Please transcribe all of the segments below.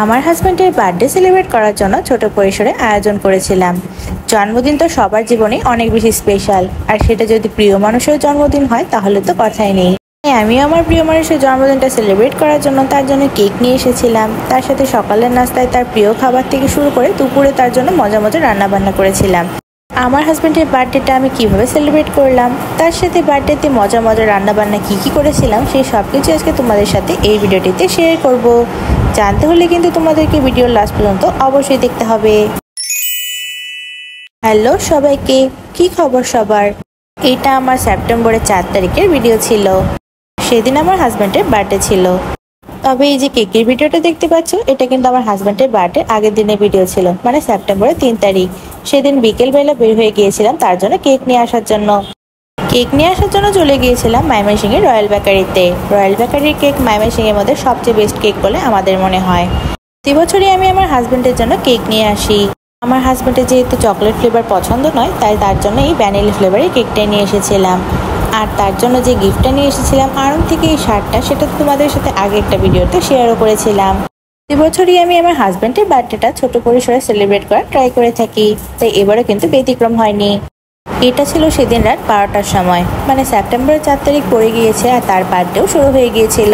আমার হাজবেন্ডের birthday celebrate করার জন্য ছোট পরিসরে আয়োজন করেছিলাম। জন্মদিন তো সবার জীবনে অনেক বেশি স্পেশাল, আর সেটা যদি প্রিয় মানুষের জন্মদিন হয় তাহলে তো কথাই নেই। আমি আমার প্রিয় মানুষের জন্মদিনটা সেলিব্রেট করার জন্য তার জন্য কেক নিয়ে এসেছিলাম। তার সাথে সকালের নাস্তায় তার প্রিয় খাবার থেকে শুরু করে দুপুরে তার জন্য মজা মজা রান্না বান্না করেছিলাম। আমার হাজবেন্ডের বার্থডেটা আমি কিভাবে সেলিব্রেট করলাম, তার সাথে বার্থডেতে মজা মজা রান্না বান্না কি করেছিলাম, সেই সব কিছু আজকে তোমাদের সাথে এই ভিডিওটিতে শেয়ার করব। জানতে হলে কিন্তু তোমাদেরকে ভিডিওর লাস্ট পর্যন্ত অবশ্যই দেখতে হবে। হ্যালো সবাইকে, কি খবর সবার? এটা আমার সেপ্টেম্বরের 4 তারিখের ভিডিও ছিল। সেদিন আমার হাজবেন্ডের বার্থডে ছিল। তবে এই যে কেকের ভিডিওটা দেখতে পাচ্ছ, এটা কিন্তু আমার হাজবেন্ডের বার্থডে আগের দিনের ভিডিও ছিল, মানে সেপ্টেম্বরের 3 তারিখ। সেদিন বিকেলবেলা বের হয়ে গিয়েছিলাম তার জন্য কেক নিয়ে আসার জন্য। কেক নিয়ে আসার জন্য চলে গিয়েছিলাম ময়মনসিংহের রয়্যাল বেকারিতে। রয়্যাল বেকারির কেক ময়মনসিংহের মধ্যে সবচেয়ে বেস্ট কেক বলে আমাদের মনে হয়। প্রতি বছরই আমি আমার হাজবেন্ডের জন্য কেক নিয়ে আসি। আমার হাজবেন্ডের যেহেতু চকলেট ফ্লেভার পছন্দ নয়, তাই তার জন্য এই ভ্যানিলা ফ্লেভারের কেকটাই নিয়ে এসেছিলাম। আর তার জন্য যে গিফটটা নিয়ে এসেছিলাম আড়ং থেকে, এই শার্টটা, সেটা তোমাদের সাথে আগে একটা ভিডিওতে শেয়ারও করেছিলাম। প্রতি বছরই আমি আমার হাজবেন্ডের বার্থডেটা ছোট পরিসরে সেলিব্রেট করার ট্রাই করে থাকি, তাই এবারও কিন্তু ব্যতিক্রম হয়নি। এটা ছিল সেদিন রাত 12টার সময়, মানে সেপ্টেম্বরের 4 তারিখ পড়ে গিয়েছে আর তার বার্থডেও শুরু হয়ে গিয়েছিল।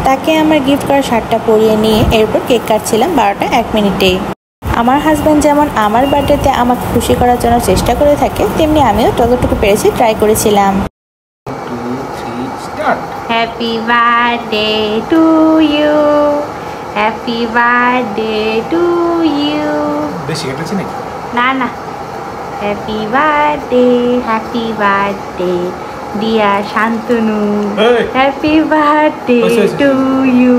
তাকে আমার গিফট করা শার্টটা পরিয়ে নিয়ে এরপর কেক কাটছিলাম 12টা 1 মিনিটে। আমার হাজব্যান্ড যেমন আমার বার্থডেতে আমাকে খুশি করার জন্য চেষ্টা করে থাকে, তেমনি আমিও যতটুকু পেরেছি ট্রাই করেছিলাম। Happy birthday to you, happy birthday to you. বেশি কেটেছি নাকি? না না, happy birthday dear Shantanu, happy birthday to you.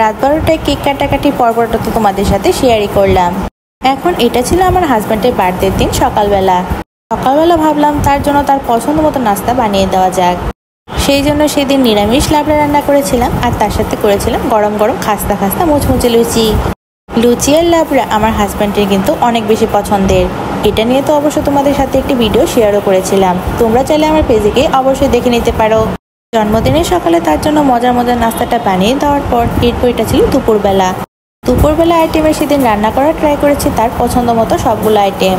রাত 12টায় কেক কাটাকাটি পর্বটা তো তোমাদের সাথে শেয়ারই করলাম। এখন এটা ছিল আমার হাজব্যান্ডের বার্থডের দিন সকালবেলা ভাবলাম তার জন্য তার পছন্দ মতো নাস্তা বানিয়ে দেওয়া যাক। সেই জন্য সেদিন নিরামিষ লাবড়া রান্না করেছিলাম, আর তার সাথে করেছিলাম গরম গরম খাস্তা খাস্তা মুচমুচে লুচি আর লাবড়া আমার হাজব্যান্ডের কিন্তু অনেক বেশি পছন্দের। এটা নিয়ে তো অবশ্য তোমাদের সাথে একটি ভিডিও শেয়ারও করেছিলাম, তোমরা চাইলে আমার পেজে গিয়ে অবশ্যই দেখে নিতে পারো। জন্মদিনের সকালে তার জন্য মজার নাস্তাটা বানিয়ে দেওয়ার পর এরপর এটা ছিল দুপুরবেলা আইটেমে সেদিন রান্না করার ট্রাই করেছি তার পছন্দ মতো সবগুলো আইটেম।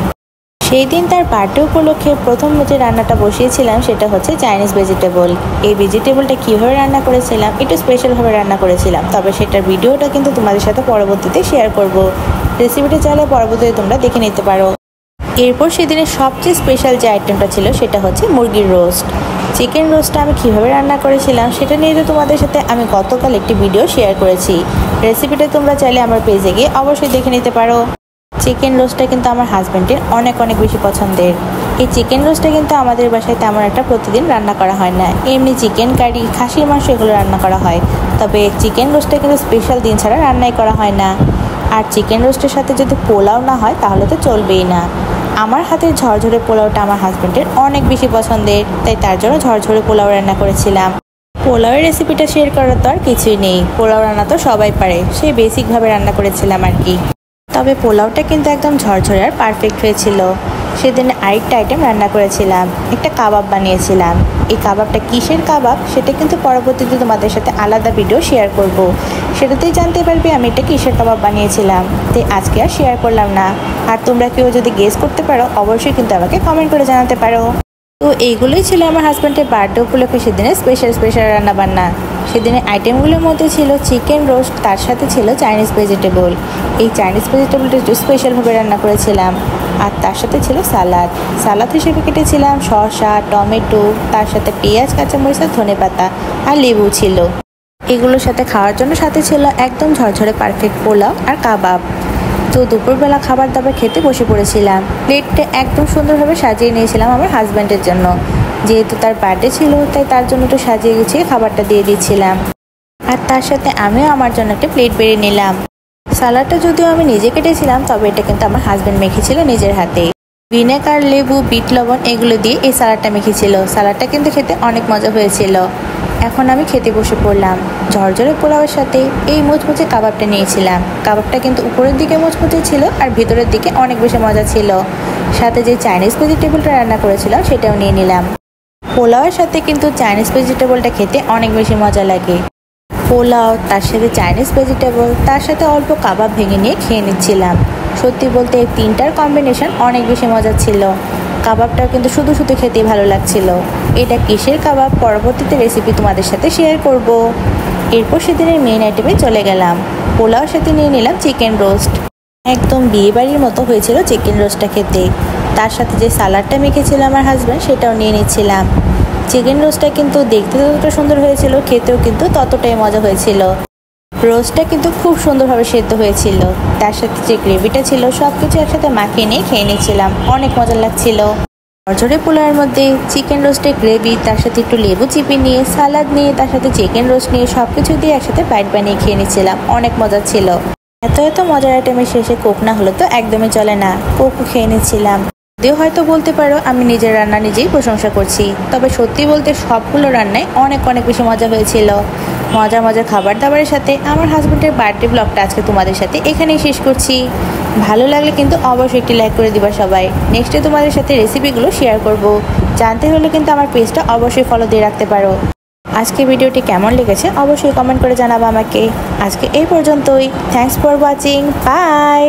সেই দিন তার বার্থডে উপলক্ষে প্রথম যে রান্নাটা বসিয়েছিলাম সেটা হচ্ছে চাইনিজ ভেজিটেবল। এই ভেজিটেবলটা কীভাবে রান্না করেছিলাম, একটু স্পেশালভাবে রান্না করেছিলাম, তবে সেটার ভিডিওটা কিন্তু তোমাদের সাথে পরবর্তীতে শেয়ার করব। রেসিপিটা চাইলে পরবর্তীতে তোমরা দেখে নিতে পারো। এরপর সেদিনের সবচেয়ে স্পেশাল যে আইটেমটা ছিল সেটা হচ্ছে মুরগির রোস্ট। চিকেন রোস্টটা আমি কীভাবে রান্না করেছিলাম সেটা নিয়ে তো তোমাদের সাথে আমি গতকাল একটি ভিডিও শেয়ার করেছি। রেসিপিটা তোমরা চাইলে আমার পেজে গিয়ে অবশ্যই দেখে নিতে পারো। চিকেন রোস্টটা কিন্তু আমার হাজব্যান্ডের অনেক বেশি পছন্দের। এই চিকেন রোস্টটা কিন্তু আমাদের বাসায় তেমন একটা প্রতিদিন রান্না করা হয় না, এমনি চিকেন কারি, খাসির মাংস এগুলো রান্না করা হয়। তবে চিকেন রোস্টটা কিন্তু স্পেশাল দিন ছাড়া রান্নাই করা হয় না। আর চিকেন রোস্টের সাথে যদি পোলাও না হয় তাহলে তো চলবেই না। আমার হাতের ঝরঝরে পোলাওটা আমার হাজব্যান্ডের অনেক বেশি পছন্দের, তাই তার জন্য ঝরঝরে পোলাও রান্না করেছিলাম। পোলাওয়ের রেসিপিটা শেয়ার করার তো আর কিছুই নেই, পোলাও রান্না তো সবাই পারে, সেই বেসিকভাবে রান্না করেছিলাম আর কি। তবে পোলাওটা কিন্তু একদম ঝরঝরে আর পারফেক্ট হয়েছিল। সেদিন আরেকটা আইটেম রান্না করেছিলাম, একটা কাবাব বানিয়েছিলাম। এই কাবাবটা কিসের কাবাব সেটা কিন্তু পরবর্তীতে তোমাদের সাথে আলাদা ভিডিও শেয়ার করব, সেটাতেই জানতে পারবে আমি এটা কিসের কাবাব বানিয়েছিলাম। তাই আজকে আর শেয়ার করলাম না। আর তোমরা কেউ যদি গেস করতে পারো অবশ্যই কিন্তু আমাকে কমেন্ট করে জানাতে পারো। তো এইগুলোই ছিল আমার হাজব্যান্ডের বার্থডে উপলক্ষে সেদিনের স্পেশাল রান্না বান্না। সেদিনের আইটেমগুলোর মধ্যে ছিল চিকেন রোস্ট, তার সাথে ছিল চাইনিজ ভেজিটেবল। এই চাইনিজ ভেজিটেবলটা একটু স্পেশালভাবে রান্না করেছিলাম। আর তার সাথে ছিল সালাদ হিসেবে কেটেছিলাম শসা, টমেটো, তার সাথে পেঁয়াজ, কাঁচামরিচ, ধনেপাতা আর লেবু ছিল। এগুলোর সাথে খাওয়ার জন্য সাথে ছিল একদম ঝরঝরে পারফেক্ট পোলাও আর কাবাব। তো দুপুরবেলা খাবার দাবার খেতে বসে পড়েছিলাম। প্লেটটা একদম সুন্দরভাবে সাজিয়ে নিয়েছিলাম আমার হাজব্যান্ডের জন্য। যেহেতু তার বার্থডে ছিল তাই তার জন্য একটু সাজিয়ে গুছিয়ে খাবারটা দিয়ে দিচ্ছিলাম। আর তার সাথে আমিও আমার জন্য একটা প্লেট বেড়ে নিলাম। সালাডটা যদিও আমি নিজে কেটেছিলাম, তবে এটা কিন্তু আমার হাজব্যান্ড মেখেছিল নিজের হাতে। ভিনেগার, লেবু, বিট লবণ এগুলো দিয়ে এই সালাডটা মেখেছিল। সালাডটা কিন্তু খেতে অনেক মজা হয়েছিল। এখন আমি খেতে বসে পড়লাম। ঝরঝরে পোলাওয়ের সাথে এই মুচমুচে কাবাবটা নিয়েছিলাম। কাবাবটা কিন্তু উপরের দিকে মুচমুচে ছিল আর ভিতরের দিকে অনেক বেশি মজা ছিল। সাথে যে চাইনিজ ভেজিটেবলটা রান্না করেছিলাম সেটাও নিয়ে নিলাম। পোলাওয়ের সাথে কিন্তু চাইনিজ ভেজিটেবলটা খেতে অনেক বেশি মজা লাগে। পোলাও, তার সাথে চাইনিজ ভেজিটেবল, তার সাথে অল্প কাবাব ভেঙে নিয়ে খেয়ে নিচ্ছিলাম। সত্যি বলতে এই তিনটার কম্বিনেশন অনেক বেশি মজা ছিল। কাবাবটাও কিন্তু শুধু শুধু খেতেই ভালো লাগছিল। এটা কিসের কাবাব পরবর্তীতে রেসিপি তোমাদের সাথে শেয়ার করব। এরপর সেদিনের মেইন আইটেমে চলে গেলাম। পোলাওর সাথে নিয়ে নিলাম চিকেন রোস্ট। একদম বিয়েবাড়ির মতো হয়েছিল চিকেন রোস্টটা খেতে। তার সাথে যে সালাডটা মেখেছিল আমার হাজব্যান্ড সেটাও নিয়ে নিচ্ছিলাম। চিকেন রোস্টটা কিন্তু দেখতে যতটা সুন্দর হয়েছিল, খেতেও কিন্তু ততটাই মজা হয়েছিল। রোস্টটা কিন্তু খুব সুন্দরভাবে সেদ্ধ হয়েছিল। তার সাথে যে গ্রেভিটা ছিল সব কিছু একসাথে মাখিয়ে নিয়ে খেয়ে নিচ্ছিলাম, অনেক মজা লাগছিল। ঝরঝরে পোলাওয়ের মধ্যে চিকেন রোস্টের গ্রেভি, তার সাথে একটু লেবু চিপি নিয়ে, সালাদ নিয়ে, তার সাথে চিকেন রোস্ট নিয়ে সব কিছু দিয়ে একসাথে বাইট বানিয়ে খেয়ে নিচ্ছিলাম, অনেক মজা ছিল। এত মজার আইটেমের শেষে কোক না হলে তো একদমই চলে না, কোকও খেয়ে নিচ্ছিলাম। যদিও হয়তো বলতে পারো আমি নিজের রান্না নিজেই প্রশংসা করছি, তবে সত্যি বলতে সবগুলো রান্নায় অনেক বেশি মজা হয়েছিল। মজার খাবার দাবারের সাথে আমার হাজব্যান্ডের বার্থডে ব্লগটা আজকে তোমাদের সাথে এখানেই শেষ করছি। ভালো লাগলে কিন্তু অবশ্যই একটি লাইক করে দিবা সবাই। নেক্সটে তোমাদের সাথে রেসিপিগুলো শেয়ার করব। জানতে হলে কিন্তু আমার পেজটা অবশ্যই ফলো দিয়ে রাখতে পারো। আজকে ভিডিওটি কেমন লেগেছে অবশ্যই কমেন্ট করে জানাবো আমাকে। আজকে এই পর্যন্তই। Thanks for watching. বাই।